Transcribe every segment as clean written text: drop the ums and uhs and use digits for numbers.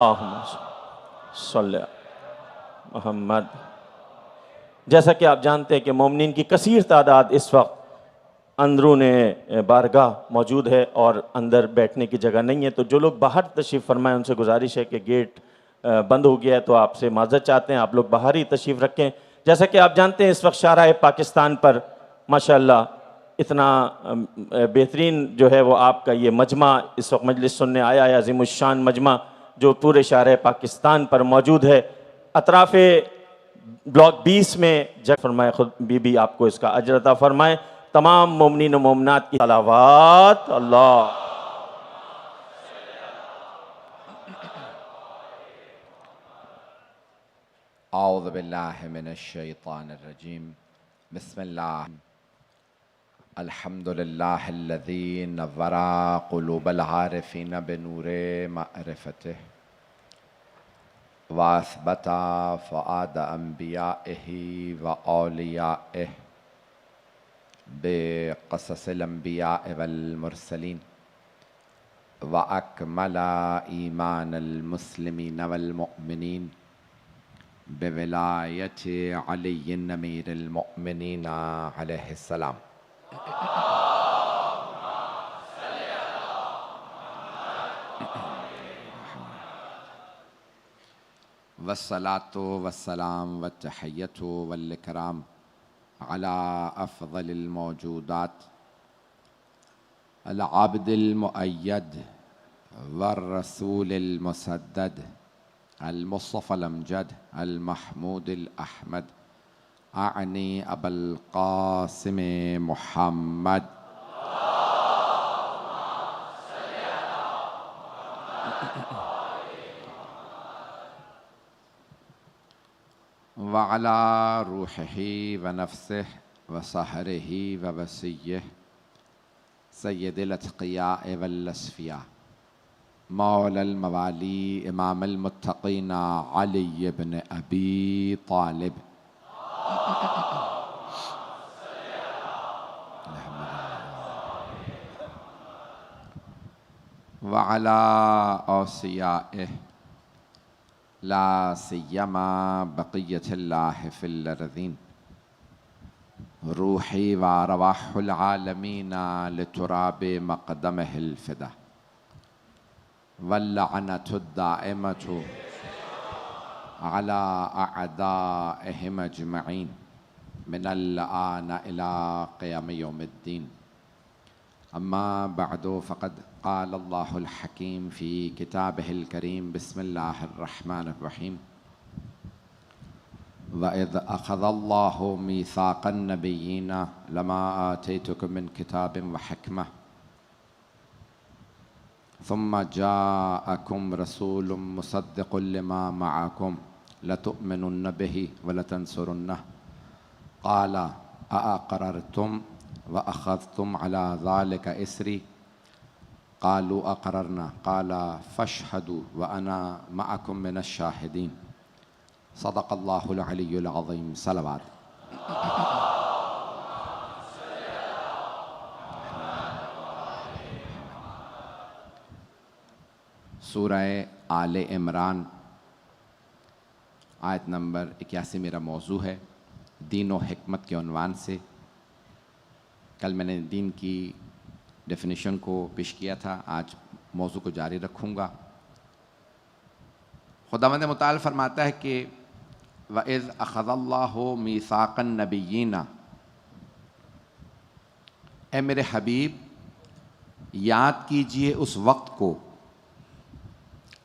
اللہم صلی علی محمد۔ جیسا کہ آپ جانتے ہیں کہ مومنین کی کثیر تعداد اس وقت اندرون بارگاہ موجود ہے اور اندر بیٹھنے کی جگہ نہیں ہے، تو جو لوگ باہر تشریف فرمائیں ان سے گزارش ہے کہ گیٹ بند ہو گیا ہے، تو آپ سے معذرت چاہتے ہیں، آپ لوگ باہر ہی تشریف رکھیں۔ جیسا کہ آپ جانتے ہیں اس وقت شاہراہ پاکستان پر ماشاءاللہ اتنا بہترین جو ہے وہ آپ کا یہ مجمع اس وقت مجلس سننے آیا ہے، عظیم الشان مجمع جو پورے شاہراہ پاکستان پر موجود ہے۔ اطراف بلاک 20 میں جگہ فرمائے، خود بی آپ کو اس کا اجر عطا فرمائے۔ تمام مومنین و مومنات کی صلوات اللہ۔ اعوذ باللہ من الشیطان الرجیم، بسم اللہ الحمد للہ الذی نور قلوب العارفین بنور معرفتہ واثبت فؤاد انبیائہ و اولیائہ بقصص الانبیاء والمرسلین واکمل ایمان المسلمین والمؤمنین بولایت علی امیر المؤمنین علیہ السلام۔ والصلاة والسلام والتحیۃ والاکرام علی افضل الموجودات العبد المؤید والرسول المسدد المصطفى الامجد المحمود الاحمد اعنی ابا القاسم محمد وعلى روحه ونفسه وسحره ووسيه سید الاتقیاء والاصفیاء مولا الموالی امام المتقین علی بن ابی طالب وعلى اوصیائه لا سیما بقیت اللہ فی الارضین روحی و رواح العالمین لتراب مقدمہ الفدا واللعنة الدائمة على أعدائهم أجمعين من الآن إلى قيام يوم الدين. أما بعد فقد قال الله الحكيم في كتابه الكريم بسم الله الرحمن الرحيم وإذ أخذ الله ميثاق النبيين لما آتيتكم من كتاب وحكمة ثم جاءكم رسول مصدق لما معكم لتؤمنن به ولتنصرنه قال أأقررتم وأخذتم على ذلك إسري قالوا أقررنا قال فاشهدوا وأنا معكم من الشاهدين صدق الله العلي العظيم صلوات سورہ آل عمران آیت نمبر 81 میرا موضوع ہے، دین و حکمت کے عنوان سے۔ کل میں نے دین کی ڈیفینیشن کو پیش کیا تھا، آج موضوع کو جاری رکھوں گا۔ خداوند متعال فرماتا ہے کہ وَإِذْ أَخَذَ اللَّهُ مِيثَاقَ النَّبِيِّينَ، اے میرے حبیب یاد کیجئے اس وقت کو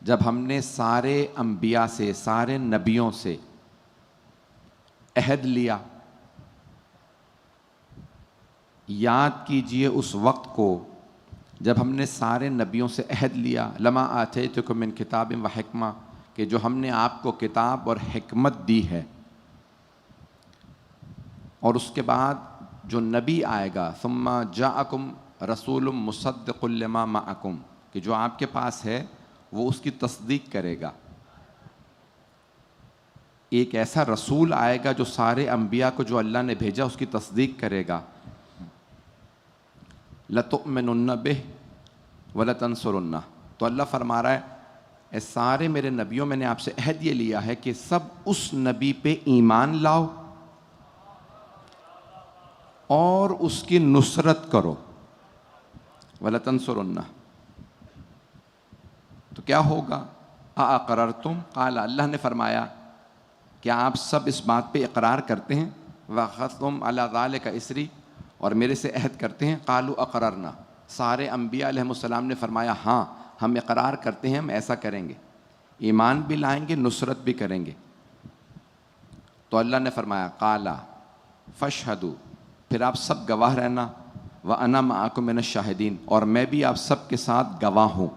جب ہم نے سارے انبیاء سے، سارے نبیوں سے عہد لیا۔ یاد کیجئے اس وقت کو جب ہم نے سارے نبیوں سے عہد لیا، لما آتیتکم من کتاب و حکمہ، کہ جو ہم نے آپ کو کتاب اور حکمت دی ہے، اور اس کے بعد جو نبی آئے گا، ثم جاءکم رسول مصدق لما معکم، کہ جو آپ کے پاس ہے وہ اس کی تصدیق کرے گا۔ ایک ایسا رسول آئے گا جو سارے انبیاء کو جو اللہ نے بھیجا اس کی تصدیق کرے گا۔ لَتُؤْمِنُنَّ بِهِ وَلَتَنْصُرُنَّهُ، تو اللہ فرما رہا ہے اے سارے میرے نبیوں میں نے آپ سے عہد یہ لیا ہے کہ سب اس نبی پہ ایمان لاؤ اور اس کی نصرت کرو. وَلَتَنْصُرُنَّهُ. تو کیا ہوگا؟ اَأَقْرَرْتُمْ قال اللہ نے فرمایا کیا آپ سب اس بات پہ اقرار کرتے ہیں؟ وَأَخَذْتُمْ عَلَى ذَلِكَ إِصْرِي. اور میرے سے عہد کرتے ہیں؟ قالوا اقررنا. سارے انبیاء علیہ السلام نے فرمایا ہاں ہم اقرار کرتے ہیں، ہم ایسا کریں گے، ایمان بھی لائیں گے، نصرت بھی کریں گے. تو اللہ نے فرمایا قالا فاشہدوا، پھر آپ سب گواہ رہنا، وَأَنَا مَعَكُم مِّنَ الشَّاہِدِينَ، اور میں بھی آپ سب کے ساتھ گواہ ہوں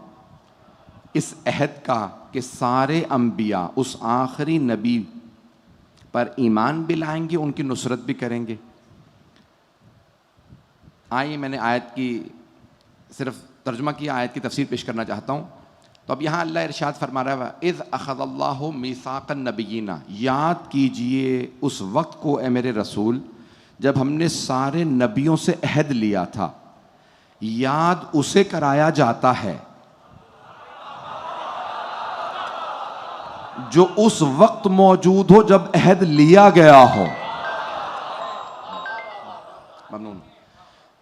اس عہد کا کہ سارے انبیاء اس آخری نبی پر ایمان بھی لائیں گے، ان کی نصرت بھی کریں گے. آئیے میں نے آیت کی صرف ترجمہ کیا، آیت کی تفسیر پیش کرنا چاہتا ہوں. تو اب یہاں اللہ ارشاد فرما رہا ہے اذ اخذ اللہ میثاق النبیین، یاد کیجئے اس وقت کو اے میرے رسول جب ہم نے سارے نبیوں سے عہد لیا تھا. یاد اسے کرایا جاتا ہے جو اس وقت موجود ہو جب عہد لیا گیا ہو. ممنون.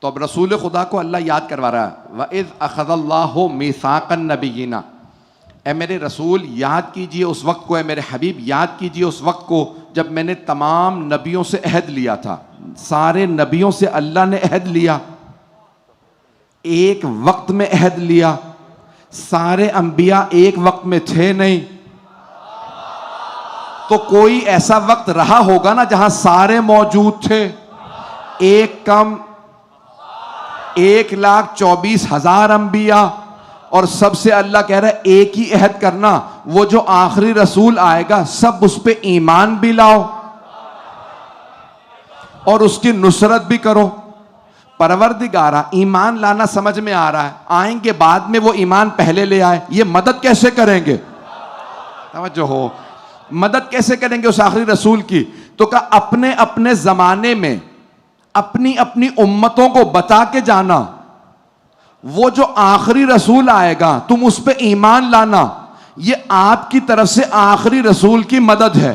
تو اب رسول خدا کو اللہ یاد کروا رہا ہے وَإِذْ أَخَذَ اللَّهُ مِيثَاقَ النَّبِيِّينَ، اے میرے رسول یاد کیجئے اس وقت کو، اے میرے حبیب یاد کیجئے اس وقت کو جب میں نے تمام نبیوں سے عہد لیا تھا. سارے نبیوں سے اللہ نے عہد لیا، ایک وقت میں عہد لیا. سارے انبیاء ایک وقت میں تھے نہیں، تو کوئی ایسا وقت رہا ہوگا نا جہاں سارے موجود تھے. ایک کم 1,24,000 انبیاء، اور سب سے اللہ کہہ رہا ہے ایک ہی عہد کرنا، وہ جو آخری رسول آئے گا سب اس پہ ایمان بھی لاؤ اور اس کی نصرت بھی کرو. پروردگارہ ایمان لانا سمجھ میں آ رہا ہے، آئیں گے بعد میں وہ ایمان پہلے لے آئے، یہ مدد کیسے کریں گے؟ توجہ ہو، مدد کیسے کریں گے اس آخری رسول کی؟ تو کہا اپنے اپنے زمانے میں اپنی اپنی امتوں کو بتا کے جانا وہ جو آخری رسول آئے گا تم اس پہ ایمان لانا، یہ آپ کی طرف سے آخری رسول کی مدد ہے.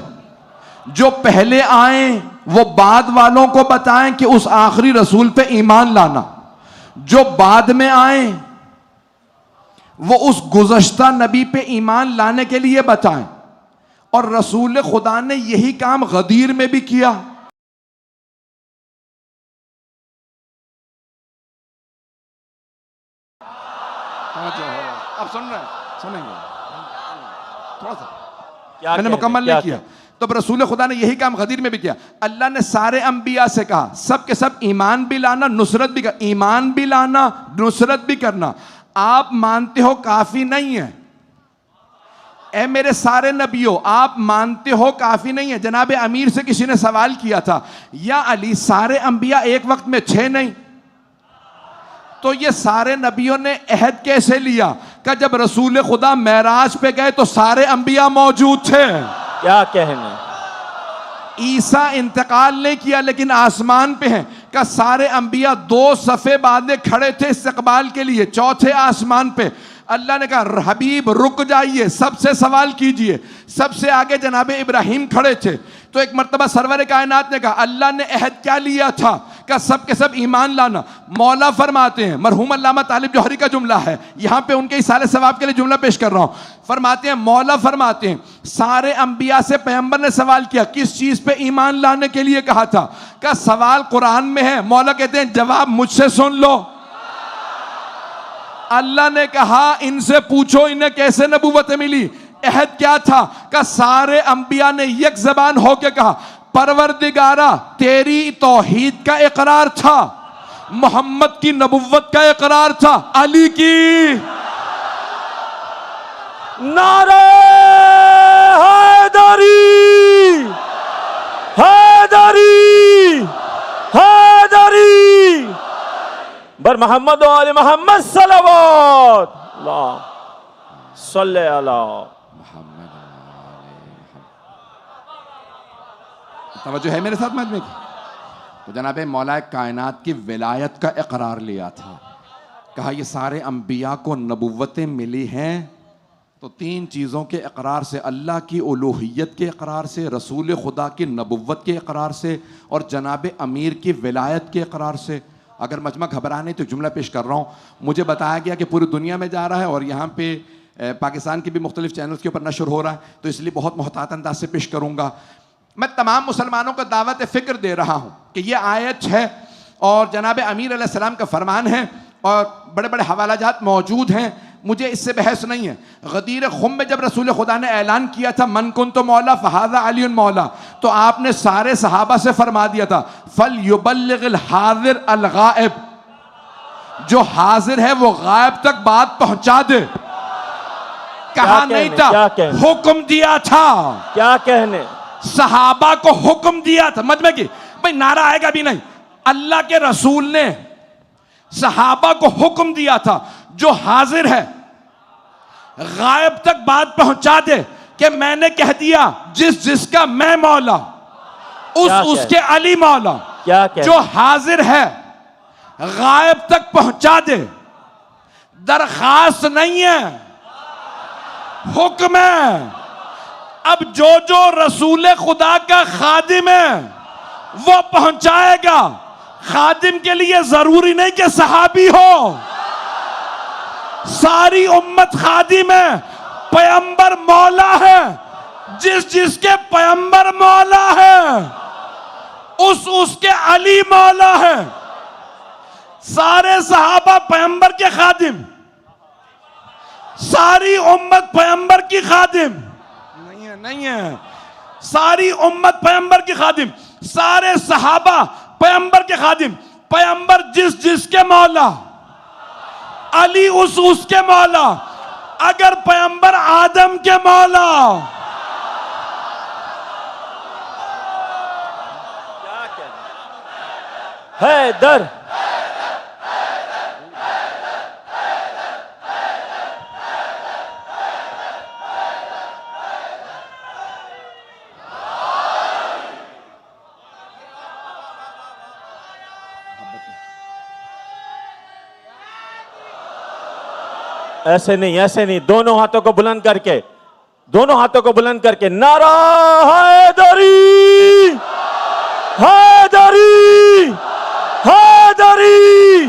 جو پہلے آئیں وہ بعد والوں کو بتائیں کہ اس آخری رسول پہ ایمان لانا، جو بعد میں آئیں وہ اس گزشتہ نبی پہ ایمان لانے کے لیے بتائیں. اور رسول خدا نے یہی کام غدیر میں بھی کیا. اب سن رہے ہیں؟ سنیں گے تھوڑا سا، میں نے مکمل نہیں کیا. تو اب رسول خدا نے یہی کام غدیر میں بھی کیا. اللہ نے سارے انبیاء سے کہا سب کے سب ایمان بھی لانا، نصرت بھی کرنا. ایمان بھی لانا، نصرت بھی کرنا. آپ مانتے ہو کافی نہیں ہے، اے میرے سارے نبیوں آپ مانتے ہو کافی نہیں ہے. جناب امیر سے کسی نے سوال کیا تھا یا علی سارے انبیاء ایک وقت میں تھے نہیں، تو یہ سارے نبیوں نے عہد کیسے لیا؟ کہ جب رسول خدا معراج پہ گئے تو سارے انبیاء موجود تھے. کیا کہنا، عیسیٰ انتقال نہیں کیا لیکن آسمان پہ ہیں. کہ سارے انبیاء 2 صفے باندھے کھڑے تھے استقبال کے لیے چوتھے آسمان پہ. اللہ نے کہا حبیب رک جائیے، سب سے سوال کیجئے. سب سے آگے جناب ابراہیم کھڑے تھے. تو ایک مرتبہ سرور کائنات نے کہا اللہ نے عہد کیا لیا تھا؟ کہ سب کے سب ایمان لانا. مولا فرماتے ہیں، مرحوم علامہ طالب جوہری کا جملہ ہے، یہاں پہ ان کے اصالہ ثواب کے لیے جملہ پیش کر رہا ہوں. فرماتے ہیں مولا فرماتے ہیں سارے انبیاء سے پیغمبر نے سوال کیا کس چیز پہ ایمان لانے کے لیے کہا تھا؟ کہ سوال قرآن میں ہے. مولا کہتے ہیں جواب مجھ سے سن لو. اللہ نے کہا ان سے پوچھو انہیں کیسے نبوت ملی. عہد کیا تھا؟ کہ سارے انبیاء نے یک زبان ہو کے کہا پروردگارہ تیری توحید کا اقرار تھا، محمد کی نبوت کا اقرار تھا، علی کی نعرہ حیدری حیدری حیدری بر محمد و آل محمد صلوات اللہ صلی اللہ. توجہ ہے میرے ساتھ مجمع کی؟ تو جناب مولا کائنات کی ولایت کا اقرار لیا تھا. کہا یہ سارے انبیاء کو نبوتیں ملی ہیں تو تین چیزوں کے اقرار سے، اللہ کی الوہیت کے اقرار سے، رسول خدا کی نبوت کے اقرار سے، اور جناب امیر کی ولایت کے اقرار سے. اگر مجمع گھبرا نہیں تو جملہ پیش کر رہا ہوں. مجھے بتایا گیا کہ پوری دنیا میں جا رہا ہے اور یہاں پہ پاکستان کے بھی مختلف چینلز کے اوپر نشر ہو رہا ہے، تو اس لیے بہت محتاط انداز سے پیش کروں گا. میں تمام مسلمانوں کو دعوت فکر دے رہا ہوں کہ یہ آیت ہے اور جناب امیر علیہ السلام کا فرمان ہے اور بڑے بڑے حوالہ جات موجود ہیں. مجھے اس سے بحث نہیں ہے. غدیر خم میں جب رسول خدا نے اعلان کیا تھا من کنت مولا فہذا علی مولا، تو آپ نے سارے صحابہ سے فرما دیا تھا فلیبلغ الحاضر الغائب، جو حاضر ہے وہ غائب تک بات پہنچا دے. کہا نہیں تھا، حکم دیا تھا. کیا کہنے؟ صحابہ کو حکم دیا تھا. مجمع کی بھئی نعرہ آئے گا بھی نہیں. اللہ کے رسول نے صحابہ کو حکم دیا تھا جو حاضر ہے غائب تک بات پہنچا دے کہ میں نے کہہ دیا جس کا میں مولا اس کے علی مولا. جو حاضر ہے غائب تک پہنچا دے. درخواست نہیں ہے، حکم ہے. اب جو رسول خدا کا خادم ہے وہ پہنچائے گا. خادم کے لیے ضروری نہیں کہ صحابی ہو، ساری امت خادم ہے. پیغمبر مولا ہے، جس کے پیغمبر مولا ہے اس کے علی مولا ہے. سارے صحابہ پیغمبر کے خادم، ساری امت پیغمبر کی خادم نہیں ہے. ساری امت پیغمبر کی خادم، سارے صحابہ پیغمبر کے خادم. پیغمبر جس کے مولا، علی اس کے مولا. اگر پیغمبر آدم کے مولا، حیدر، ایسے نہیں، دونوں ہاتھوں کو بلند کر کے نعرہ حیدری حیدری حیدری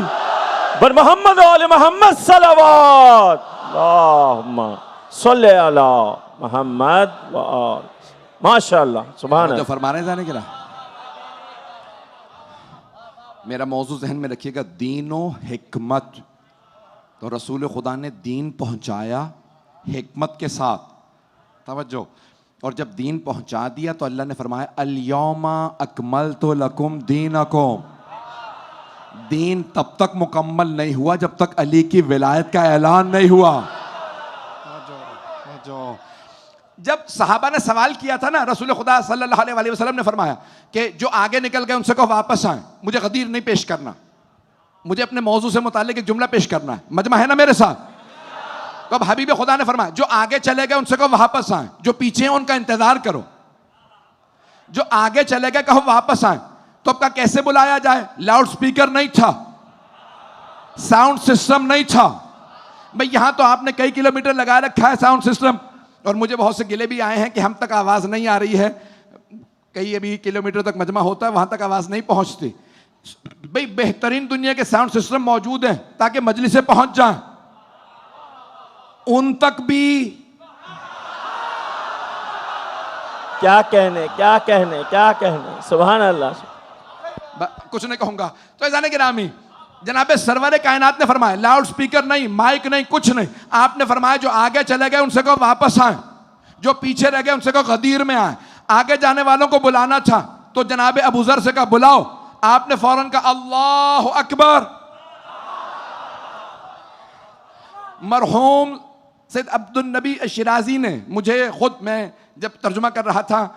بر محمد و آل محمد صلوات. اللہم صلی علی محمد و آل. ماشاءاللہ، سبحان جو اللہ. فرما رہے ہیں جانے کے نا، میرا موضوع ذہن میں رکھیے گا، دین و حکمت. تو رسول خدا نے دین پہنچایا حکمت کے ساتھ. توجہ. اور جب دین پہنچا دیا تو اللہ نے فرمایا الیوم اکملت لکم دینکم. دین تب تک مکمل نہیں ہوا جب تک علی کی ولایت کا اعلان نہیں ہوا. جب صحابہ نے سوال کیا تھا نا، رسول خدا صلی اللہ علیہ وسلم نے فرمایا کہ جو آگے نکل گئے ان سے کہو واپس آئیں. مجھے غدیر نہیں پیش کرنا، مجھے اپنے موضوع سے متعلق ایک جملہ پیش کرنا ہے. مجمع ہے نا میرے ساتھ؟ تو اب حبیب خدا نے فرمایا جو آگے چلے گئے ان سے کہو واپس آئیں، جو پیچھے ہیں ان کا انتظار کرو. جو آگے چلے گئے کہو واپس آئیں. تو اب کا کیسے بلایا جائے؟ لاؤڈ سپیکر نہیں تھا، ساؤنڈ سسٹم نہیں تھا. بھئی یہاں تو آپ نے کئی کلومیٹر لگا رکھا ہے ساؤنڈ سسٹم، اور مجھے بہت سے گلے بھی آئے ہیں کہ ہم تک آواز نہیں آ رہی ہے. کئی ابھی کلومیٹر تک مجمع ہوتا ہے، وہاں تک آواز نہیں پہنچتی. بھئی بہترین دنیا کے ساؤنڈ سسٹم موجود ہیں تاکہ مجلس سے پہنچ جائیں. ان تک بھی کیا کہنے سبحان اللہ. کچھ نہیں کہوں گا. تو ایزانے گرامی، جناب سرور کائنات نے فرمایا لاؤڈ سپیکر نہیں، مائک نہیں، کچھ نہیں. آپ نے فرمایا جو آگے چلے گئے ان سے کہو واپس آئیں، جو پیچھے رہ گئے ان سے کہو غدیر میں آئیں. آگے جانے والوں کو بلانا تھا تو جناب ابو ذر سے کہا بلاؤ. آپ نے فوراً کہا اللہ اکبر. مرحوم سید عبد النبی شیرازی نے مجھے خود، میں جب ترجمہ کر رہا تھا،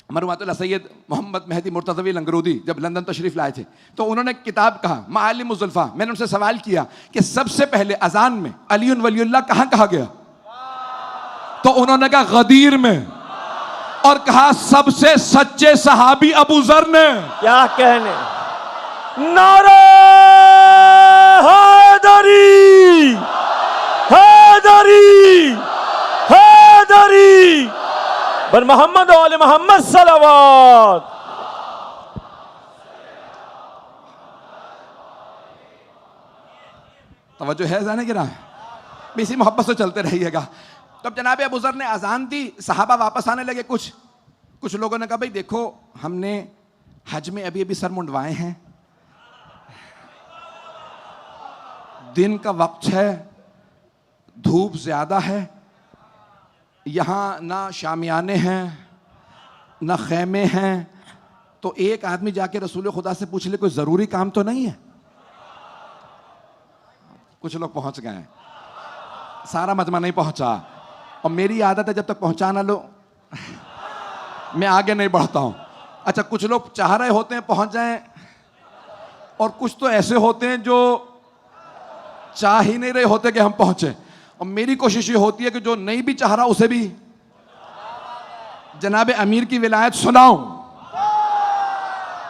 مرحوم اللہ سید محمد مہدی مرتضوی لنگرودی جب لندن تشریف لائے تھے تو انہوں نے کتاب کہا معالم الزلفاء. میں نے ان سے سوال کیا کہ سب سے پہلے اذان میں علی ولی اللہ کہاں کہا گیا؟ تو انہوں نے کہا غدیر میں، اور کہا سب سے سچے صحابی ابو ذر نے. کیا کہنے، نعرہ حیدری حیدری حیدری بر محمد و آل محمد صلوات. توجہ ہے ذہن گرا، اسی محبت سے چلتے رہیے گا. تب جناب ابو ذر نے اذان دی، صحابہ واپس آنے لگے. کچھ لوگوں نے کہا بھائی دیکھو ہم نے حج میں ابھی سر منڈوائے ہیں، دن کا وقت ہے، دھوپ زیادہ ہے، یہاں نہ شامیانے ہیں نہ خیمے ہیں، تو ایک آدمی جا کے رسول خدا سے پوچھ لے کوئی ضروری کام تو نہیں ہے. کچھ لوگ پہنچ گئے ہیں، سارا مجمع نہیں پہنچا، اور میری عادت ہے جب تک پہنچا نہ لو میں آگے نہیں بڑھتا ہوں. اچھا کچھ لوگ چاہ رہے ہوتے ہیں پہنچ جائیں، اور کچھ تو ایسے ہوتے ہیں جو چاہ ہی نہیں رہے ہوتے کہ ہم پہنچیں. اور میری کوشش یہ ہوتی ہے کہ جو نہیں بھی چاہ رہا اسے بھی جناب امیر کی ولایت سناؤں.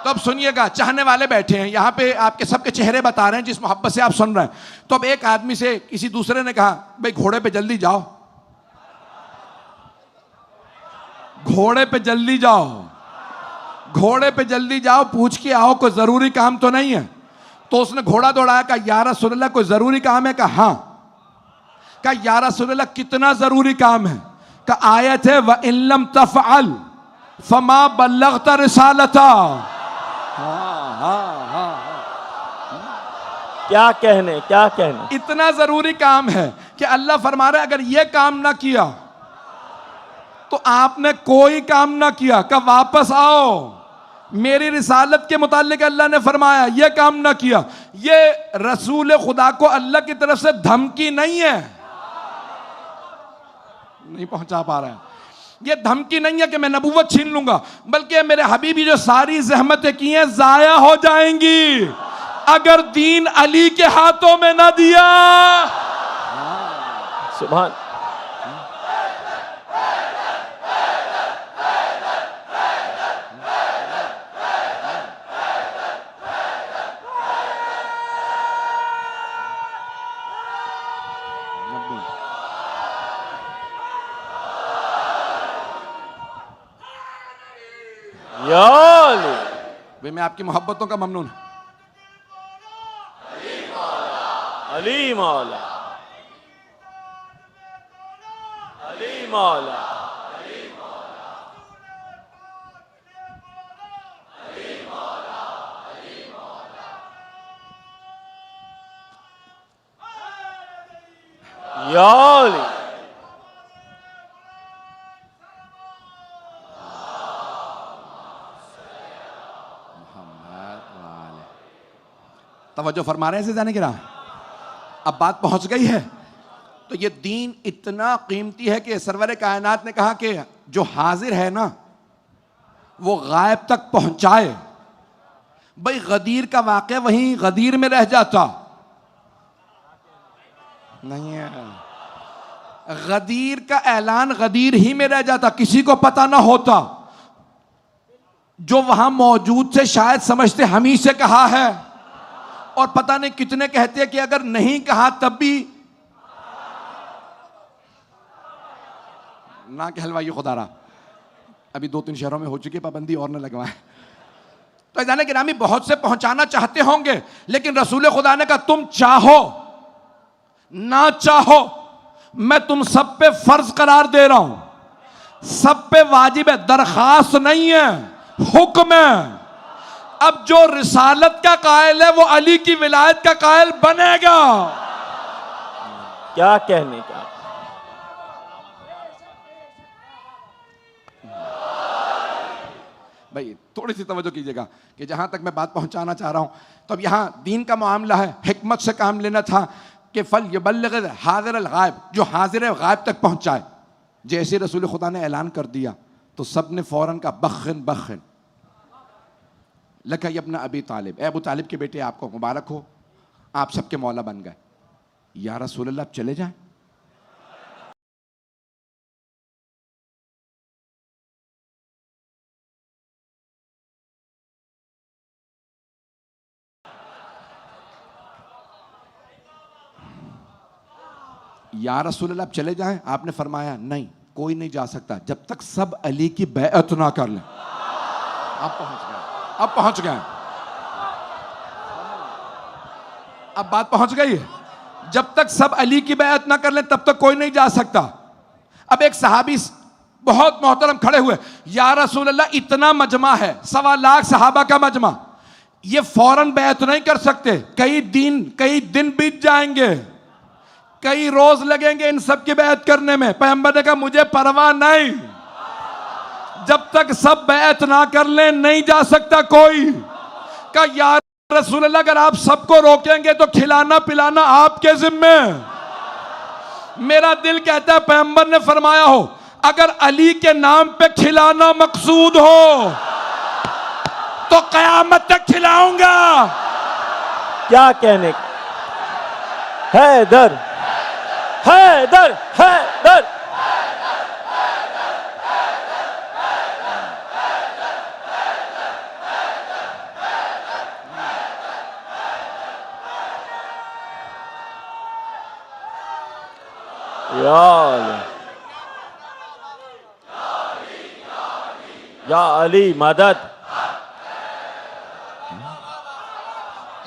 تو اب سنیے گا، چاہنے والے بیٹھے ہیں یہاں پہ، آپ کے سب کے چہرے بتا رہے ہیں جس محبت سے آپ سن رہے ہیں. تو اب ایک آدمی سے کسی دوسرے نے کہا بھائی گھوڑے پہ جلدی جاؤ، گھوڑے پہ جلدی جاؤ، گھوڑے پہ جلدی جاؤ، پوچھ کے آؤ کوئی ضروری کام تو نہیں ہے. تو اس نے گھوڑا دوڑایا، کہا یا رسول اللہ کوئی ضروری کام ہے؟ کہا ہاں. کہا یا رسول اللہ کتنا ضروری کام ہے؟ کہا آیت ہے وَإِن لَمْ تَفْعَلْ فَمَا بَلَّغْتَ رِسَالَتَا. کیا کہنے، کیا کہنے. اتنا ضروری کام ہے کہ اللہ فرما رہا ہے اگر یہ کام نہ کیا تو آپ نے کوئی کام نہ کیا. کہ واپس آؤ، میری رسالت کے متعلق اللہ نے فرمایا یہ کام نہ کیا. یہ رسول خدا کو اللہ کی طرف سے دھمکی نہیں ہے، نہیں پہنچا پا رہا ہے. یہ دھمکی نہیں ہے کہ میں نبوت چھین لوں گا، بلکہ میرے حبیبی جو ساری زحمتیں کی ہیں ضائع ہو جائیں گی اگر دین علی کے ہاتھوں میں نہ دیا. سبحان. یا علی. بھئی میں آپ کی محبتوں کا ممنون. علی مولا، علی مولا. یا علی. توجہ فرما رہے ہیں سے جانے گرا. اب بات پہنچ گئی ہے. تو یہ دین اتنا قیمتی ہے کہ سرور کائنات نے کہا کہ جو حاضر ہے نا وہ غائب تک پہنچائے. بھئی غدیر کا واقعہ وہیں غدیر میں رہ جاتا نہیں ہے، غدیر کا اعلان غدیر ہی میں رہ جاتا، کسی کو پتہ نہ ہوتا. جو وہاں موجود تھے شاید سمجھتے ہم ہی سے کہا ہے، اور پتہ نہیں کتنے کہتے ہیں کہ اگر نہیں کہا تب بھی نہ کہ حلوائی خدا رہا. ابھی 2-3 شہروں میں ہو چکی پابندی اور نہ لگوائے. تو عزیزان گرامی بہت سے پہنچانا چاہتے ہوں گے، لیکن رسول خدا نے کہا تم چاہو نہ چاہو میں تم سب پہ فرض قرار دے رہا ہوں، سب پہ واجب ہے، درخواست نہیں ہے، حکم ہے. اب جو رسالت کا قائل ہے وہ علی کی ولایت کا قائل بنے گا. کیا کہنے کا. بھائی تھوڑی سی توجہ کیجئے گا کہ جہاں تک میں بات پہنچانا چاہ رہا ہوں، تو اب یہاں دین کا معاملہ ہے، حکمت سے کام لینا تھا کہ فَلْيُبَلِّغِ حاضر الغائب، جو حاضر ہے غائب تک پہنچائے. جیسے رسول خدا نے اعلان کر دیا تو سب نے فوراً کہا بخن بخن لکھا ابن ابی طالب، اے ابو طالب کے بیٹے آپ کو مبارک ہو، آپ سب کے مولا بن گئے. یا رسول اللہ اب چلے جائیں؟ یا رسول اللہ اب چلے جائیں؟ آپ نے فرمایا نہیں، کوئی نہیں جا سکتا جب تک سب علی کی بیعت نہ کر لیں. اب پہنچ گئے, اب پہنچ گئے, اب بات پہنچ گئی ہے. جب تک سب علی کی بیعت نہ کر لیں تب تک کوئی نہیں جا سکتا. اب ایک صحابی بہت محترم کھڑے ہوئے, یا رسول اللہ اتنا مجمع ہے, 1.25 لاکھ صحابہ کا مجمع, یہ فوراً بیعت نہیں کر سکتے, کئی دن بیت جائیں گے, کئی روز لگیں گے ان سب کی بیعت کرنے میں. پیغمبر نے کہا مجھے پرواہ نہیں, جب تک سب بیعت نہ کر لیں نہیں جا سکتا کوئی. کہا یا رسول اللہ اگر آپ سب کو روکیں گے تو کھلانا پلانا آپ کے ذمے. میرا دل کہتا ہے پیغمبر نے فرمایا ہو اگر علی کے نام پہ کھلانا مقصود ہو تو قیامت تک کھلاؤں گا. کیا کہنے کا. حیدر حیدر حیدر. یا علی مدد.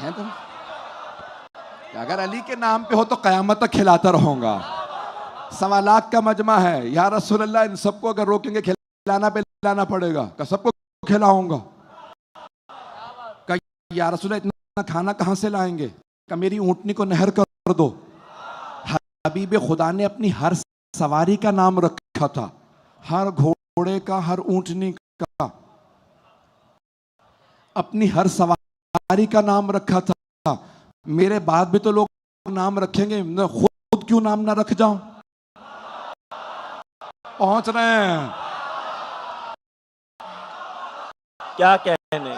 ہیں تم کہ اگر علی کے نام پہ ہو تو قیامت تک کھلاتا رہوں گا. 1.25 لاکھ کا مجمع ہے, یا رسول اللہ ان سب کو اگر روکیں گے کھلانا پلانا پڑے گا. کہ سب کو کھلاؤں گا. کہ یا رسول اللہ اتنا کھانا کہاں سے لائیں گے؟ کہ میری اونٹنی کو نہر کر دو. حبیب خدا نے اپنی ہر سواری کا نام رکھا تھا, ہر گھوڑے کا, ہر اونٹنی کا, اپنی ہر سواری کا نام رکھا تھا. میرے بعد بھی تو لوگ نام رکھیں گے, خود کیوں نام نہ رکھ جاؤں. پہنچ رہے ہیں کیا کہنے.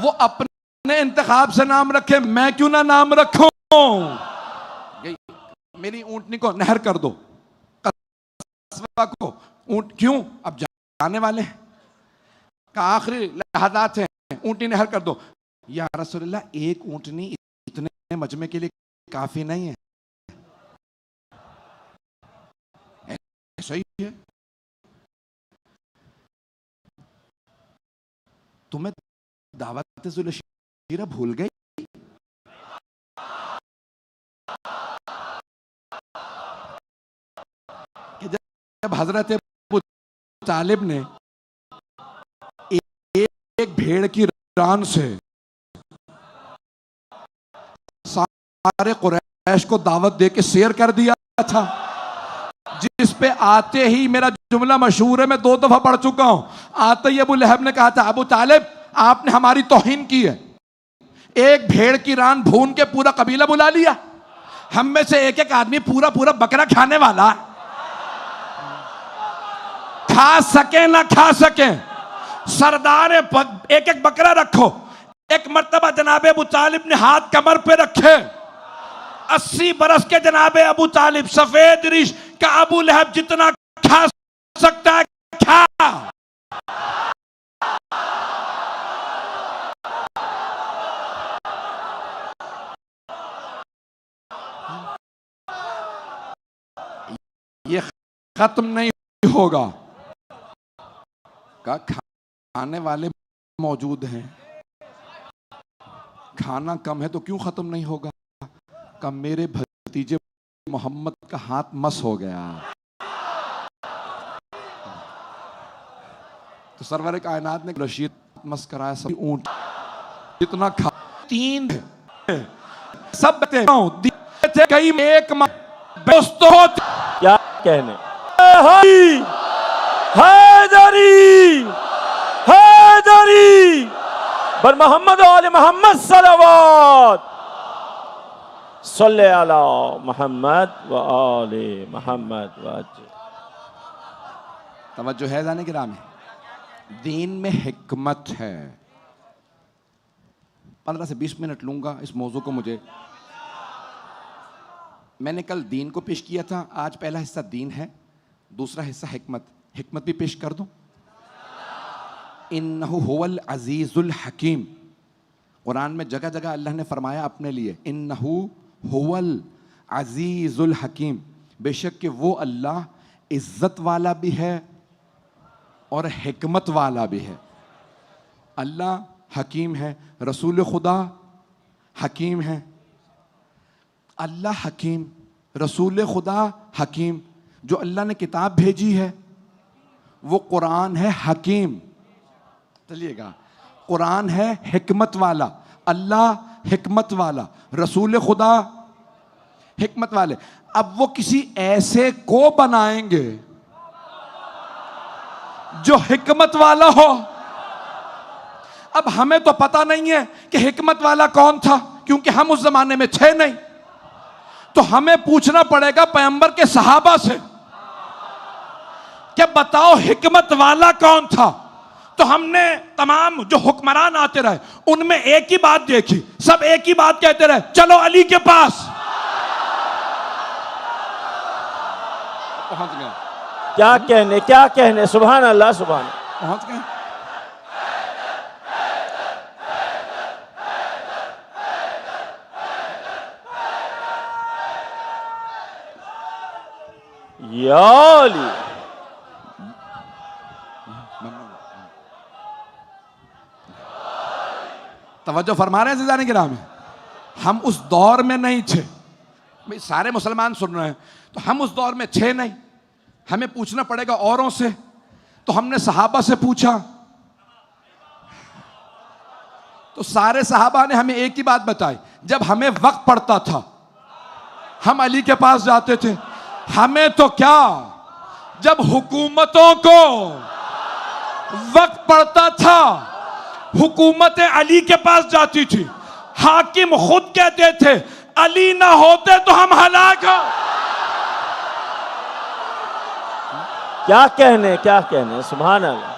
وہ اپنے انتخاب سے نام رکھے, میں کیوں نہ نام رکھوں. میری اونٹنی کو نہر کر دو, قصبہ کو اونٹ کیوں, اب جانے والے ہیں, کہ آخری لحظات ہیں, اونٹنی نہر کر دو. یا رسول اللہ ایک اونٹنی اتنے مجمع کے لیے کافی نہیں ہے. ایسا ہی ہے. تمہیں دعوت ذوالشیرہ بھول گئی. جب حضرت ابو طالب نے ایک بھیڑ کی ران سے سارے قریش کو دعوت دے کے سیر کر دیا تھا, جس پہ آتے ہی میرا جملہ مشہور ہے, میں 2 دفعہ پڑھ چکا ہوں. آتے ہی ابو لہب نے کہا تھا ابو طالب آپ نے ہماری توہین کی ہے, ایک بھیڑ کی ران بھون کے پورا قبیلہ بلا لیا, ہم میں سے ایک آدمی پورا بکرا کھانے والا, کھا سکیں نہ کھا سکیں, سردار ایک بکرا رکھو. ایک مرتبہ جناب ابو طالب نے ہاتھ کمر پہ رکھے, 80 برس کے جناب ابو طالب سفید ریش کا, ابو لہب جتنا کھا سکتا ہے کھا. یہ ختم نہیں ہوگا. کھانے والے موجود ہیں, کھانا کم ہے تو کیوں ختم نہیں ہوگا. کہ میرے بھتیجے محمد کا ہاتھ مس ہو گیا. تو سرور کائنات نے رشید مس کرایا, سب اونٹ جتنا کھا 3 سب تھے کئی میں ایک دوستو. کیا کہنے. حیدری حیدری بر محمد و آل محمد صلوات. صلی علی محمد و آل محمد. توجہ ہے جانے گرامی, دین میں حکمت ہے. 15 سے 20 منٹ لوں گا اس موضوع کو. میں نے کل دین کو پیش کیا تھا, آج پہلا حصہ دین ہے, دوسرا حصہ حکمت. حکمت بھی پیش کر دوں. انہو هو العزیز الحکیم. قرآن میں جگہ جگہ اللہ نے فرمایا اپنے لیے, انہو هو العزیز الحکیم, بے شک کہ وہ اللہ عزت والا بھی ہے اور حکمت والا بھی ہے. اللہ حکیم ہے, رسول خدا حکیم ہے. اللہ حکیم, رسول خدا حکیم. جو اللہ نے کتاب بھیجی ہے وہ قرآن ہے حکیم. چلیے گا, قرآن ہے حکمت والا, اللہ حکمت والا, رسول خدا حکمت والے. اب وہ کسی ایسے کو بنائیں گے جو حکمت والا ہو. اب ہمیں تو پتہ نہیں ہے کہ حکمت والا کون تھا, کیونکہ ہم اس زمانے میں تھے نہیں. تو ہمیں پوچھنا پڑے گا پیغمبر کے صحابہ سے کہ بتاؤ حکمت والا کون تھا. تو ہم نے تمام جو حکمران آتے رہے ان میں ایک ہی بات دیکھی, سب ایک ہی بات کہتے رہے, چلو علی کے پاس. پہنچ گئے, کیا کہنے, سبحان اللہ, سبحان اللہ. پہنچ گئے. یا علی. توجہ فرما رہے ہیں عزیزان کرام. ہم اس دور میں نہیں تھے, سارے مسلمان سن رہے ہیں, تو ہم اس دور میں تھے نہیں. ہمیں پوچھنا پڑے گا اوروں سے. تو ہم نے صحابہ سے پوچھا, تو سارے صحابہ نے ہمیں ایک ہی بات بتائی, جب ہمیں وقت پڑتا تھا ہم علی کے پاس جاتے تھے. ہمیں تو کیا, جب حکومتوں کو وقت پڑتا تھا حکومت علی کے پاس جاتی تھی. حاکم خود کہتے تھے علی نہ ہوتے تو ہم ہلاک ہو. کیا کہنے, سبحان اللہ.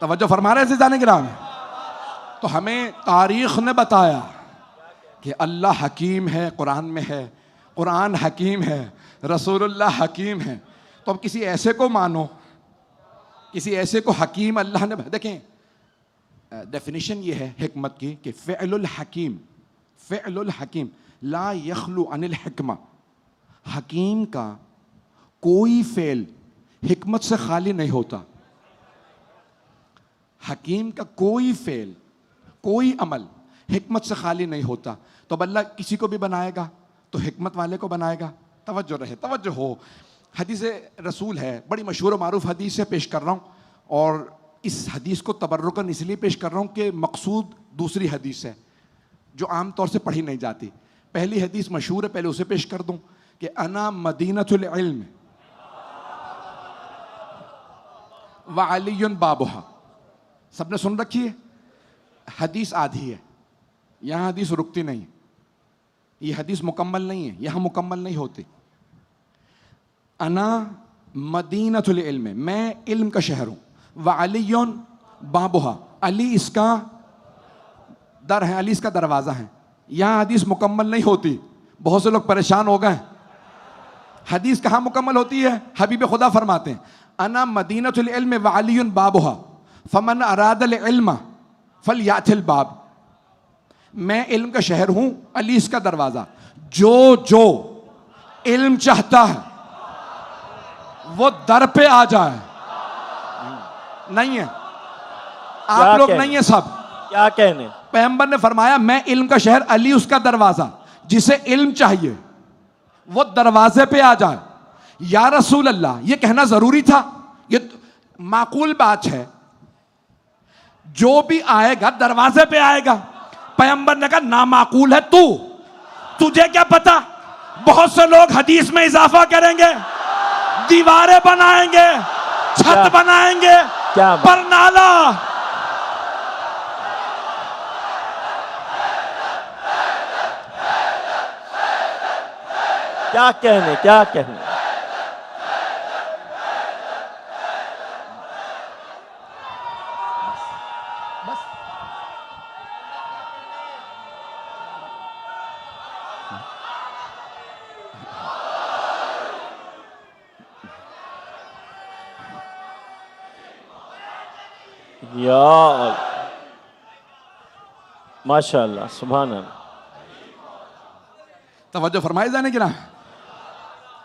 توجہ فرما رہے ہیں عزیزان کرام. تو ہمیں تاریخ نے بتایا کہ اللہ حکیم ہے, قرآن میں ہے, قرآن حکیم ہے, رسول اللہ حکیم ہے. تو اب کسی ایسے کو مانو, کسی ایسے کو حکیم اللہ نے. دیکھیں ڈیفینیشن یہ ہے حکمت کی کہ فعل الحکیم, فعل الحکیم لا یخلو عن الحکمہ. حکیم کا کوئی فعل حکمت سے خالی نہیں ہوتا. حکیم کا کوئی فعل, کوئی عمل حکمت سے خالی نہیں ہوتا. تو اب اللہ کسی کو بھی بنائے گا تو حکمت والے کو بنائے گا. توجہ رہے, توجہ ہو. حدیث رسول ہے, بڑی مشہور و معروف حدیث سے پیش کر رہا ہوں, اور اس حدیث کو تبرکاً اس لیے پیش کر رہا ہوں کہ مقصود دوسری حدیث ہے جو عام طور سے پڑھی نہیں جاتی. پہلی حدیث مشہور ہے, پہلے اسے پیش کر دوں کہ انا مدینۃ العلم وعلی بابھا. سب نے سن رکھی ہے. حدیث آدھی ہے, یہاں حدیث رکتی نہیں, یہ حدیث مکمل نہیں ہے, یہاں مکمل نہیں ہوتی. انا مدینۃ العلم, میں علم کا شہر ہوں. وعلی بابھا, علی اس کا در ہے, علی اس کا دروازہ ہے. یہاں حدیث مکمل نہیں ہوتی. بہت سے لوگ پریشان ہو گئے. حدیث کہاں مکمل ہوتی ہے؟ حبیب خدا فرماتے ہیں انا مدینۃ العلم وعلی بابھا فمن اراد العلم فلیأت الباب. میں علم کا شہر ہوں, علی اس کا دروازہ. جو علم چاہتا ہے وہ در پہ آ جائے. نہیں ہے, آپ لوگ نہیں ہیں سب. کیا کہنے, پیغمبر نے فرمایا میں علم کا شہر, علی اس کا دروازہ. جسے علم چاہیے وہ دروازے پہ آ جائے. یا رسول اللہ, یہ کہنا ضروری تھا؟ یہ معقول بات ہے, جو بھی آئے گا دروازے پہ آئے گا. پیغمبر نے کہا نامعقول ہے تجھے کیا پتا. بہت سے لوگ حدیث میں اضافہ کریں گے, دیواریں بنائیں گے, چھت بنائیں گے, پر نالا. کیا کہنے. یا ماشاء اللہ، سبحان اللہ. توجہ فرمائے جانے کی نا.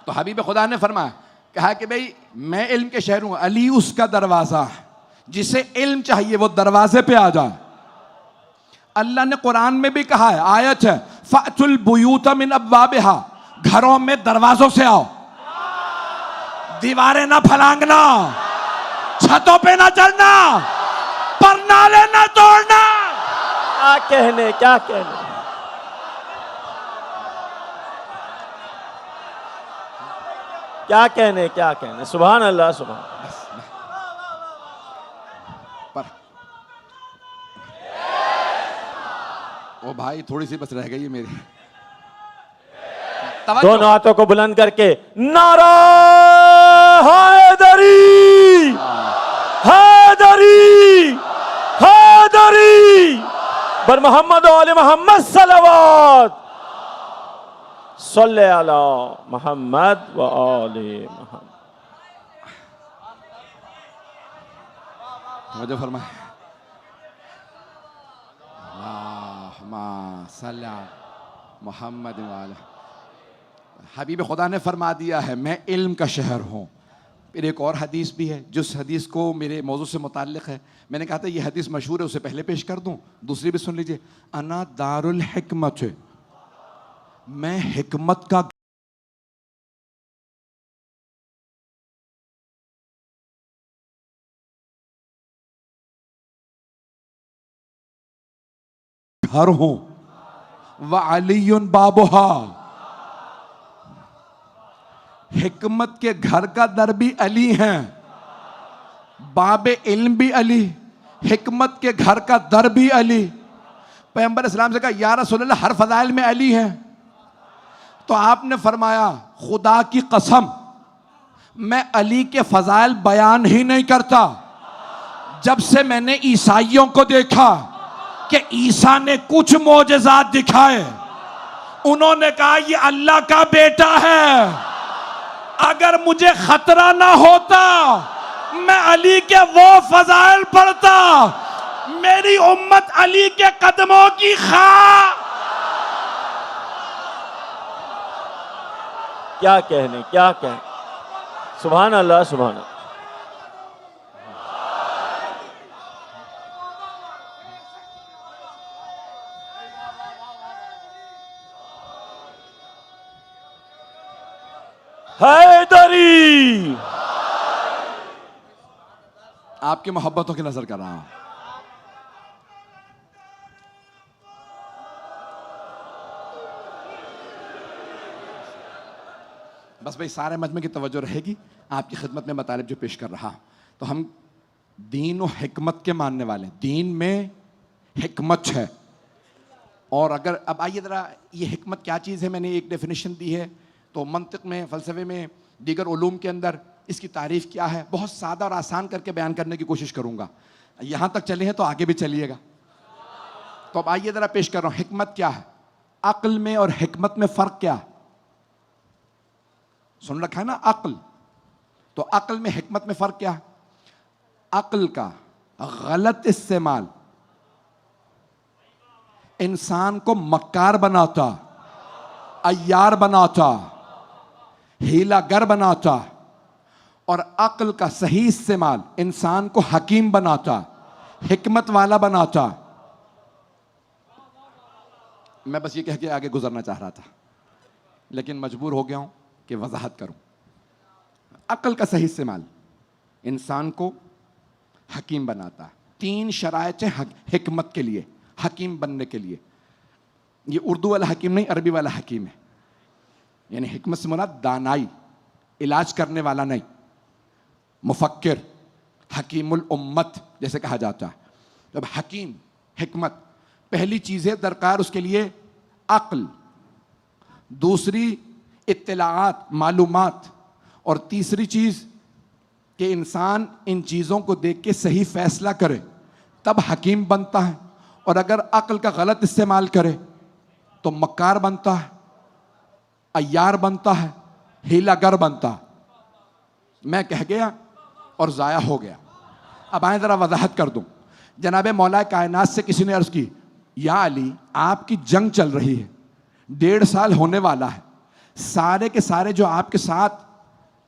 تو حبیب خدا نے فرمایا، کہا کہ بھئی میں علم کے شہر ہوں، علی اس کا دروازہ، جسے علم چاہیے وہ دروازے پہ آ جائے. اللہ نے قرآن میں بھی کہا ہے، آیت ہے، فَأْتُوا الْبُيُوتَ مِنْ أَبْوَابِهَا، گھروں میں دروازوں سے آؤ، دیواریں نہ پھلانگنا، چھتوں پہ نہ چڑھنا، پرنالے نہ توڑنا. کیا کہنے، کیا کہنے. کیا کہنے، کیا کہنے. سبحان اللہ، سبحان اللہ. پر او بھائی تھوڑی سی بس رہ گئی ہے میری. دونوں ہاتھوں کو بلند کر کے نعرہ حیدری، حیدری، حیدری، بر محمد و آل محمد صلوات، صلی علی محمد و آل محمد. توجہ فرمائے. اللہم صلی علی محمد و آل. حبیب خدا نے فرما دیا ہے میں علم کا شہر ہوں. پھر ایک اور حدیث بھی ہے جس حدیث کو میرے موضوع سے متعلق ہے. میں نے کہا تھا یہ حدیث مشہور ہے، اسے پہلے پیش کر دوں. دوسری بھی سن لیجئے. انا دار الحکمت، میں حکمت کا گھر ہوں. وعلی بابها، حکمت کے گھر کا در بھی علی ہیں، باب علم بھی علی، حکمت کے گھر کا در بھی علی. پیغمبر اسلام سے کہا یا رسول اللہ ہر فضائل میں علی ہیں. تو آپ نے فرمایا خدا کی قسم میں علی کے فضائل بیان ہی نہیں کرتا. جب سے میں نے عیسائیوں کو دیکھا کہ عیسیٰ نے کچھ معجزات دکھائے، انہوں نے کہا یہ اللہ کا بیٹا ہے. اگر مجھے خطرہ نہ ہوتا میں علی کے وہ فضائل پڑھتا. میری امت علی کے قدموں کی خواہ. کیا کہنے، کیا کہنے. سبحان اللہ، سبحان اللہ. حیدری، آپ کی محبتوں کی نظر کر رہا ہوں. بس بھائی سارے مجمع کی توجہ رہے گی آپ کی خدمت میں مطالب جو پیش کر رہا. تو ہم دین و حکمت کے ماننے والے ہیں. دین میں حکمت ہے. اور اگر اب آئیے ذرا یہ حکمت کیا چیز ہے، میں نے ایک ڈیفینیشن دی ہے. تو منطق میں، فلسفے میں، دیگر علوم کے اندر اس کی تعریف کیا ہے، بہت سادہ اور آسان کر کے بیان کرنے کی کوشش کروں گا. یہاں تک چلے ہیں تو آگے بھی چلیے گا. تو اب آئیے ذرا پیش کر رہا ہوں حکمت کیا ہے. عقل میں اور حکمت میں فرق کیا ہے؟ سن رکھا ہے نا عقل. تو عقل میں حکمت میں فرق کیا ہے؟ عقل کا غلط استعمال انسان کو مکار بناتا، عیار بناتا، ہیلا گر بناتا. اور عقل کا صحیح استعمال انسان کو حکیم بناتا، حکمت والا بناتا. میں بس یہ کہہ کے آگے گزرنا چاہ رہا تھا لیکن مجبور ہو گیا ہوں کہ وضاحت کروں. عقل کا صحیح استعمال انسان کو حکیم بناتا. 3 شرائط ہیں حکمت کے لیے، حکیم بننے کے لیے. یہ اردو والا حکیم نہیں، عربی والا حکیم ہے. یعنی حکمت سے مراد دانائی، علاج کرنے والا نہیں، مفکر، حکیم الامت جیسے کہا جاتا ہے. جب حکیم، حکمت، پہلی چیز ہے درکار اس کے لیے عقل، دوسری اطلاعات، معلومات، اور تیسری چیز کہ انسان ان چیزوں کو دیکھ کے صحیح فیصلہ کرے تب حکیم بنتا ہے. اور اگر عقل کا غلط استعمال کرے تو مکار بنتا ہے، عیار بنتا ہے، ہیلا گر بنتا ہے. میں کہہ گیا اور ضائع ہو گیا. اب آئیں ذرا وضاحت کر دوں. جناب مولا کائنات سے کسی نے عرض کی یا علی آپ کی جنگ چل رہی ہے, 1.5 سال ہونے والا ہے, سارے کے سارے جو آپ کے ساتھ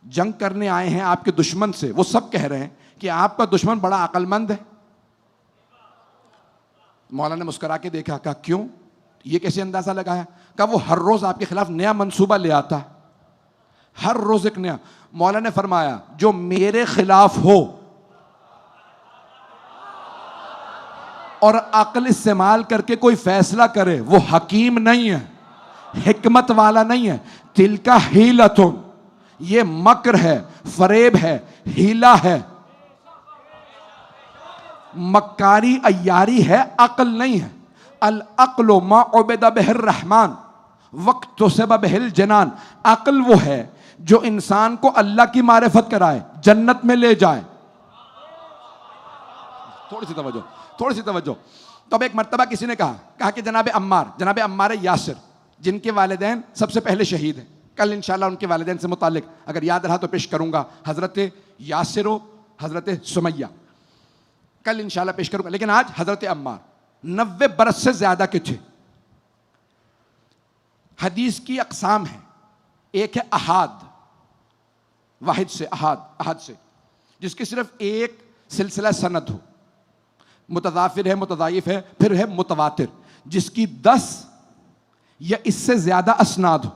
جنگ کرنے آئے ہیں آپ کے دشمن سے, وہ سب کہہ رہے ہیں کہ آپ کا دشمن بڑا عقل مند ہے. مولا نے مسکرا کے دیکھا, کہا کیوں, یہ کیسے اندازہ لگایا؟ کہا وہ ہر روز آپ کے خلاف نیا منصوبہ لے آتا ہے, ہر روز ایک نیا. مولا نے فرمایا جو میرے خلاف ہو اور عقل استعمال کر کے کوئی فیصلہ کرے وہ حکیم نہیں ہے, حکمت والا نہیں ہے. تلکا ہیلتن, یہ مکر ہے, فریب ہے, ہیلا ہے, مکاری عیاری ہے, عقل نہیں ہے. العقل ما عبد بہ الرحمن وقت سب بہ الجنان. عقل وہ ہے جو انسان کو اللہ کی معرفت کرائے, جنت میں لے جائے. تھوڑی سی توجہ. تو اب ایک مرتبہ کسی نے کہا کہ جناب عمار یاسر جن کے والدین سب سے پہلے شہید ہیں, کل انشاءاللہ ان کے والدین سے متعلق اگر یاد رہا تو پیش کروں گا, حضرت یاسر و حضرت سمیہ, کل انشاءاللہ پیش کروں گا. لیکن آج حضرت عمار 90 برس سے زیادہ کے تھے. حدیث کی اقسام ہیں, ایک ہے احاد, واحد سے احاد سے, جس کی صرف ایک سلسلہ سند ہو, متضافر ہے, متضاعف ہے, پھر ہے متواتر جس کی 10 یا اس سے زیادہ اسناد ہو,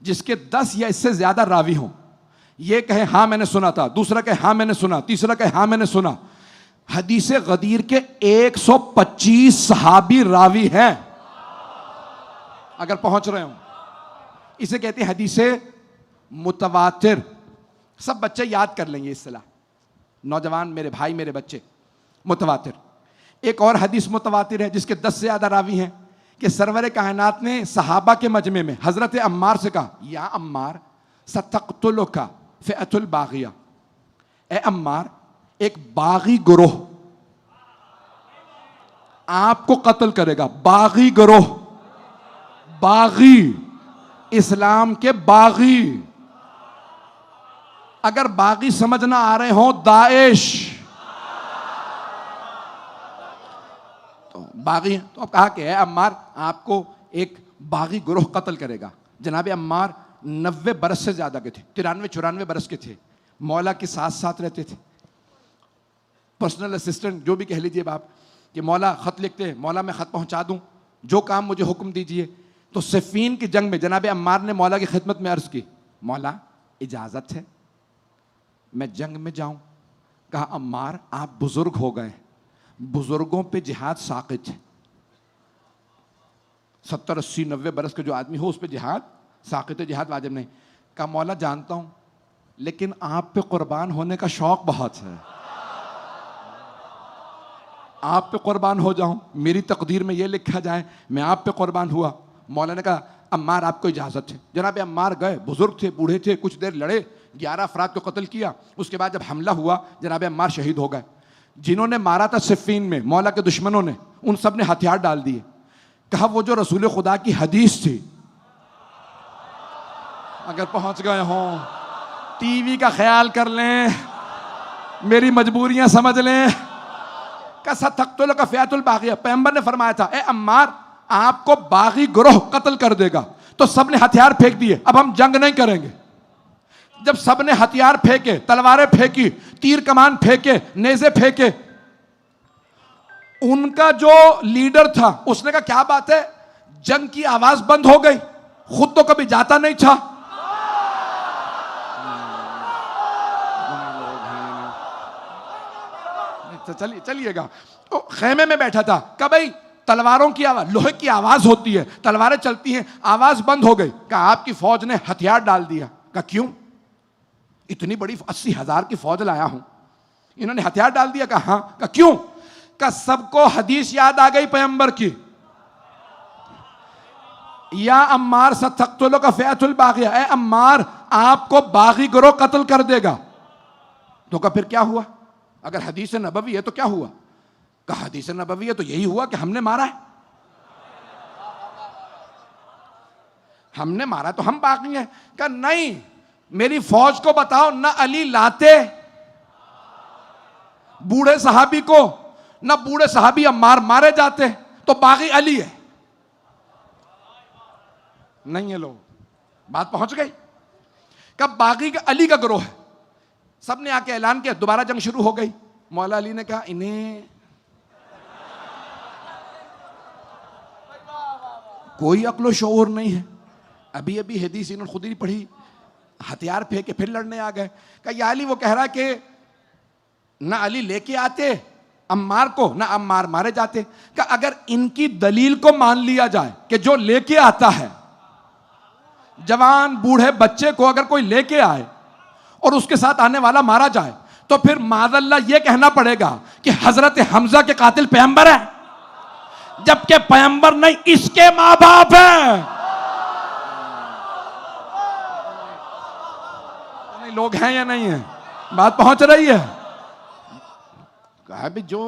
جس کے 10 یا اس سے زیادہ راوی ہوں. یہ کہے ہاں میں نے سنا تھا, دوسرا کہے ہاں میں نے سنا, تیسرا کہے ہاں میں نے سنا. حدیث غدیر کے 125 صحابی راوی ہیں اگر پہنچ رہے ہوں. اسے کہتے ہیں حدیث متواتر. سب بچے یاد کر لیں گے اصطلاح, نوجوان میرے بھائی میرے بچے. متواتر. ایک اور حدیث متواتر ہے جس کے 10 سے زیادہ راوی ہیں کہ سرور کائنات نے صحابہ کے مجمع میں حضرت عمار سے کہا یا عمار ستقتلک فئۃ الباغیہ, اے عمار ایک باغی گروہ آپ کو قتل کرے گا. باغی گروہ, باغی, اسلام کے باغی. اگر باغی سمجھ نہ آ رہے ہوں داعش تو باغی ہیں. تو اب کہا کہ اے عمار آپ کو ایک باغی گروہ قتل کرے گا. جناب عمار 90 برس سے زیادہ کے تھے, 93-94 برس کے تھے. مولا کے ساتھ رہتے تھے, پرسنل اسسٹنٹ جو بھی کہہ لیجئے آپ, کہ مولا خط لکھتے, مولا میں خط پہنچا دوں, جو کام مجھے حکم دیجئے. تو صفین کی جنگ میں جناب عمار نے مولا کی خدمت میں عرض کی مولا اجازت ہے میں جنگ میں جاؤں؟ کہا عمار آپ بزرگ ہو گئے, بزرگوں پہ جہاد ساقط ہے. 70-80-90 برس کے جو آدمی ہو اس پہ جہاد ساقط ہے, جہاد واجب نہیں. کہا مولا جانتا ہوں لیکن آپ پہ قربان ہونے کا شوق بہت ہے, آپ پہ قربان ہو جاؤں, میری تقدیر میں یہ لکھا جائے میں آپ پہ قربان ہوا. مولا نے کہا عمار آپ کو اجازت ہے. جناب عمار گئے, بزرگ تھے, بوڑھے تھے, کچھ دیر لڑے, 11 افراد کو قتل کیا. اس کے بعد جب حملہ ہوا جناب عمار شہید ہو گئے. جنہوں نے مارا تھا صفین میں مولا کے دشمنوں نے, ان سب نے ہتھیار ڈال دیے. کہا وہ جو رسول خدا کی حدیث تھی, اگر پہنچ گئے ہوں ٹی وی کا خیال کر لیں, میری مجبوریاں سمجھ لیں. ستقتلک فئۃ الباغیہ, پیغمبر نے فرمایا تھا اے عمار آپ کو باغی گروہ قتل کر دے گا. تو سب نے ہتھیار پھینک دیے, اب ہم جنگ نہیں کریں گے. جب سب نے ہتھیار پھینکے, تلواریں پھینکی, تیر کمان پھینکے, نیزے پھینکے, ان کا جو لیڈر تھا اس نے کہا کیا بات ہے, جنگ کی آواز بند ہو گئی, خود تو کبھی جاتا نہیں تھا. چلیے گا. خیمے میں بیٹھا تھا, کہا بھائی تلواروں کی آواز, لوہے کی آواز ہوتی ہے, تلواریں چلتی ہیں, آواز بند ہو گئی. کہا آپ کی فوج نے ہتھیار ڈال دیا. کہا کیوں؟ اتنی بڑی 80,000 کی فوج لایا ہوں, انہوں نے ہتھیار ڈال دیا. کہا ہاں. کہا کیوں؟ کہا سب کو حدیث یاد آ گئی پیغمبر کی, یا عمار ستقتلک فئۃ الباغیہ, اے عمار آپ کو باغی گروہ قتل کر دے گا. تو کہا پھر کیا ہوا؟ اگر حدیث نبوی ہے تو کیا ہوا؟ کہا حدیث نبوی ہے تو یہی ہوا کہ ہم نے مارا ہے, ہم نے مارا تو ہم باغی ہیں. کہا نہیں, میری فوج کو بتاؤ نہ علی لاتے بوڑھے صحابی کو نہ بوڑھے صحابی عمار مارے جاتے تو باغی علی ہے. نہیں ہے لوگ, بات پہنچ گئی. کب باغی کا علی کا گروہ ہے, سب نے آ کے اعلان کیا, دوبارہ جنگ شروع ہو گئی. مولا علی نے کہا انہیں کوئی عقل و شعور نہیں ہے, ابھی ابھی حدیث انہوں نے خود ہی پڑھی, ہتھیار پھینکے پھر لڑنے آ گئے. کہ یا علی, وہ کہہ رہا کہ نہ علی لے کے آتے عمار کو نہ عمار مارے جاتے. کہ اگر ان کی دلیل کو مان لیا جائے کہ جو لے کے آتا ہے, جوان بوڑھے بچے کو اگر کوئی لے کے آئے اور اس کے ساتھ آنے والا مارا جائے, تو پھر معاذ اللہ یہ کہنا پڑے گا کہ حضرت حمزہ کے قاتل پیغمبر ہے, جبکہ پیغمبر نہیں, اس کے ماں باپ ہیں. لوگ ہیں یا نہیں ہیں, بات پہنچ رہی ہے. کہا بھی جو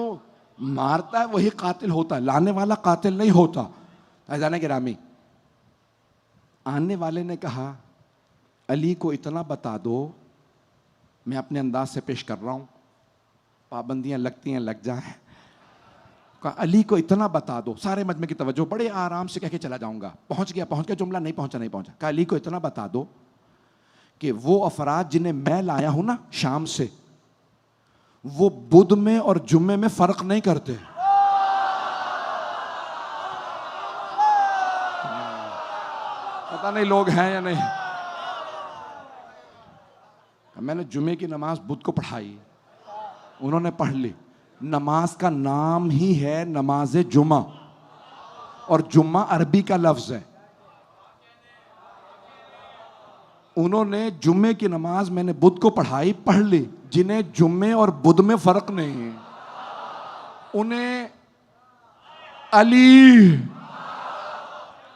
مارتا ہے وہی قاتل ہوتا ہے, لانے والا قاتل نہیں ہوتا. عزیزان گرامی, آنے والے نے کہا علی کو اتنا بتا دو, میں اپنے انداز سے پیش کر رہا ہوں, پابندیاں لگتی ہیں لگ جائیں. کہا علی کو اتنا بتا دو, سارے مجمع کی توجہ, بڑے آرام سے کہہ کے چلا جاؤں گا. پہنچ گیا جملہ, نہیں پہنچا. کہا علی کو اتنا بتا دو کہ وہ افراد جنہیں میں لایا ہوں نا شام سے, وہ بدھ میں اور جمعے میں فرق نہیں کرتے. پتہ نہیں لوگ ہیں یا نہیں. میں نے جمعے کی نماز بدھ کو پڑھائی, انہوں نے پڑھ لی. نماز کا نام ہی ہے نماز جمعہ, اور جمعہ عربی کا لفظ ہے. انہوں نے جمعے کی نماز میں نے بدھ کو پڑھائی, پڑھ لی. جنہیں جمعے اور بدھ میں فرق نہیں, انہیں علی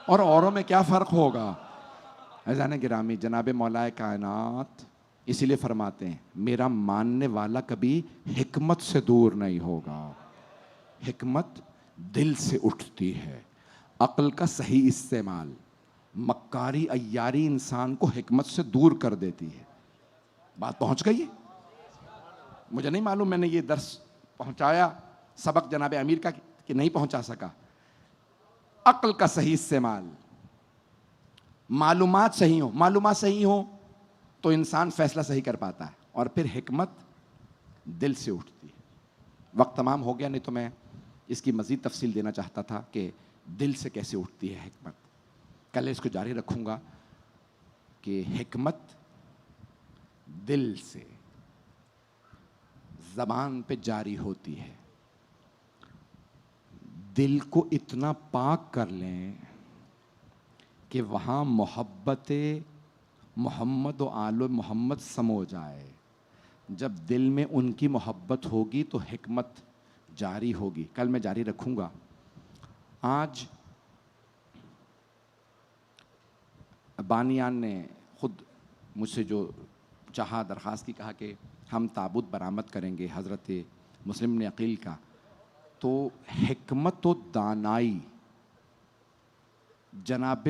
اور اوروں میں کیا فرق ہوگا. عزیزان گرامی, جناب مولا کائنات اسی لیے فرماتے ہیں میرا ماننے والا کبھی حکمت سے دور نہیں ہوگا. حکمت دل سے اٹھتی ہے, عقل کا صحیح استعمال, مکاری عیاری انسان کو حکمت سے دور کر دیتی ہے. بات پہنچ گئی ہے. مجھے نہیں معلوم میں نے یہ درس پہنچایا سبق جناب امیر کا کہ نہیں پہنچا سکا. عقل کا صحیح استعمال, معلومات صحیح ہوں تو انسان فیصلہ صحیح کر پاتا ہے, اور پھر حکمت دل سے اٹھتی ہے. وقت تمام ہو گیا, نہیں تو میں اس کی مزید تفصیل دینا چاہتا تھا کہ دل سے کیسے اٹھتی ہے حکمت. کل اس کو جاری رکھوں گا کہ حکمت دل سے زبان پہ جاری ہوتی ہے. دل کو اتنا پاک کر لیں کہ وہاں محبت محمد و آل محمد سمو جائے. جب دل میں ان کی محبت ہوگی تو حکمت جاری ہوگی. کل میں جاری رکھوں گا. آج بانیان نے خود مجھ سے جو چاہا درخواست کی, کہا کہ ہم تابوت برآمد کریں گے حضرت مسلم بن عقیل کا. تو حکمت و دانائی جناب